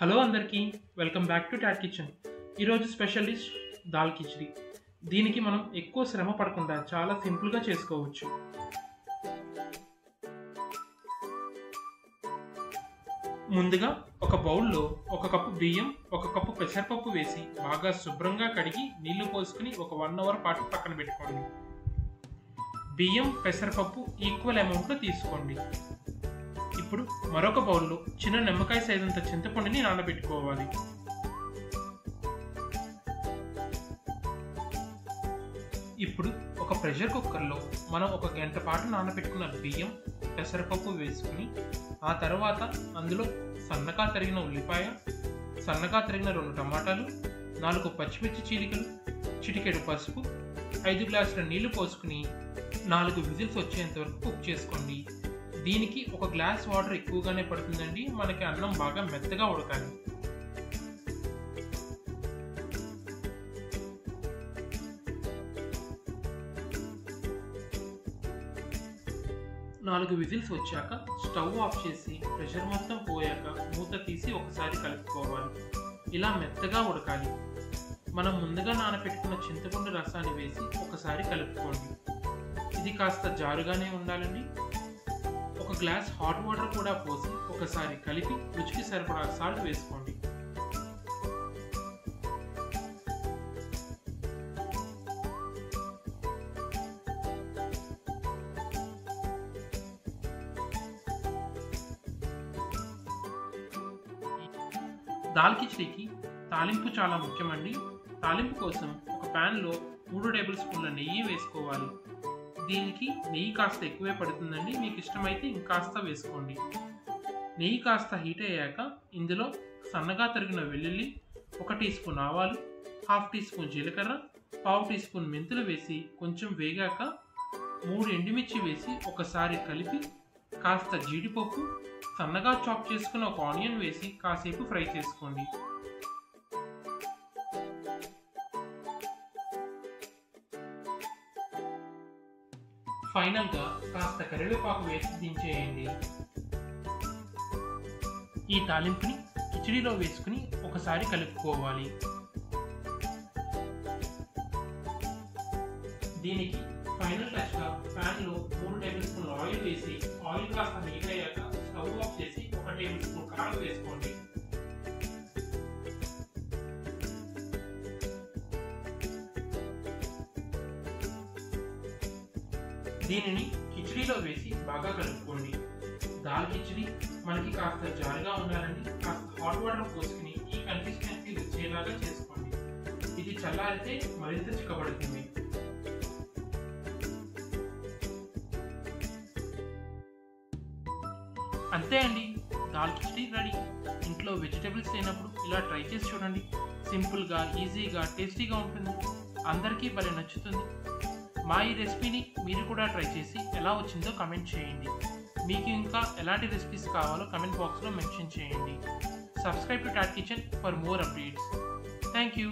Hello అందరికీ welcome back to Tot kitchen. ఈరోజు special dish dal khichdi. దీనికి మనం ఎక్కువ శ్రమ పడకుండా చాలా సింపుల్గా చేసుకోవచ్చు. ముందుగా ఒక బౌల్లో 1 కప్పు బియ్యం, 1 కప్పు పెసరపప్పు వేసి బాగా శుభ్రంగా కడిగి నీళ్లు పోసుకుని ఒక 1 అవర్ పాటు పక్కన పెట్టుకోండి. బియ్యం, పెసరపప్పు ఈక్వల్ అమౌంట్లో తీసుకోండి. ఇప్పుడు మరొక బౌల్లో చిన్న నిమ్మకాయ సైజంత చింతపండుని నానబెట్టుకోవాలి. ఇప్పుడు ఒక ప్రెషర్ కుక్కర్లో మనం 1 గంట పాటు నానబెట్టుకున్న బియ్యం, పెసరపప్పు వేసుకుని ఆ తర్వాత అందులో సన్నగా తరిగిన ఉల్లిపాయ, సన్నగా తరిగిన 2 టమాటాలు, 4 పచ్చిమిర్చి చీలికలు, చిటికెడు పసుపు, 5 గ్లాసుల నీళ్లు పోసుకుని 4 విజిల్స్ వచ్చేంత వరకు కుక్ చేసుకోండి. దీనికి 1 గ్లాస్ వాటర్ ఎక్కువగానే పడుతుందండి. మనకి అన్నం బాగా మెత్తగా ఉడకాలి. నాలుగు విజిల్స్ వచ్చాక స్టవ్ ఆఫ్ చేసి ప్రెషర్ మొత్తం పోయాక మూత తీసి ఒకసారి కలుపుకోవాలి. ఇలా మెత్తగా ఉడకాలి. మనం ముందుగా నానబెట్టుకున్న చింతపండు రసాన్ని వేసి ఒకసారి కలుపుకోండి. ఇది కాస్త జారుగానే ఉండాలండి. 1 గ్లాస్ హాట్ వాటర్ కూడా పోసి ఒకసారి కలిపి రుచికి సరిపడా సాల్ట్ వేసుకోండి. దాల్ కిచిడికి తాలింపు చాలా ముఖ్యమండి. తాలింపు కోసం ఒక ప్యాన్లో 3 టేబుల్ స్పూన్ల నెయ్యి వేసుకోవాలి. దీనికి నెయ్యి కాస్త ఎక్కువే పడుతుందండి. మీకు ఇష్టమైతే ఇంకాస్త వేసుకోండి. నెయ్యి కాస్త హీట్ అయ్యాక ఇందులో సన్నగా తరిగిన వెల్లుల్లి, 1 టీ స్పూన్ ఆవాలు, 1/2 టీ స్పూన్ జీలకర్ర, 1/2 టీ స్పూన్ మెంతులు వేసి కొంచెం వేగాక 3 ఎండుమిర్చి వేసి ఒకసారి కలిపి కాస్త జీడిపప్పు, సన్నగా చాప్ చేసుకున్న 1 ఆనియన్ వేసి కాసేపు ఫ్రై చేసుకోండి. ఫైనల్గా కాస్త కరివేపాకు వేసి దించేయండి. ఈ తాలింపుని కిచిడిలో వేసుకుని ఒకసారి కలుపుకోవాలి. దీనికి ఫైనల్ టచ్గా ప్యాన్లో 3 టేబుల్ స్పూన్ల ఆయిల్ వేసి ఆయిల్ కాస్త హీట్ అయ్యాక స్టవ్ ఆఫ్ చేసి 1 టేబుల్ స్పూన్ కారం వేసుకోండి. దీనిని కిచిడిలో వేసి బాగా కలుపుకోండి. దాల్ కిచిడి మనకి కాస్త జారుగా ఉండాలని కాస్త హాట్ వాటర్ పోసుకుని ఈ కన్సిస్టెన్సీ వచ్చేలాగా చేసుకోండి. ఇది చల్లారితే మరింత చిక్కబడుతుంది. అంతే అండి, దాల్ కిచిడి రెడీ. ఇంట్లో వెజిటబుల్స్ లేనప్పుడు ఇలా ట్రై చేసి చూడండి. సింపుల్గా, ఈజీగా, టేస్టీగా ఉంటుంది. అందరికీ భలే నచ్చుతుంది. మా ఈ రెసిపీని మీరు కూడా ట్రై చేసి ఎలా వచ్చిందో కమెంట్ చేయండి. మీకు ఇంకా ఎలాంటి రెసిపీస్ కావాలో కమెంట్ బాక్స్లో మెన్షన్ చేయండి. Subscribe to Tot kitchen for more updates. Thank you.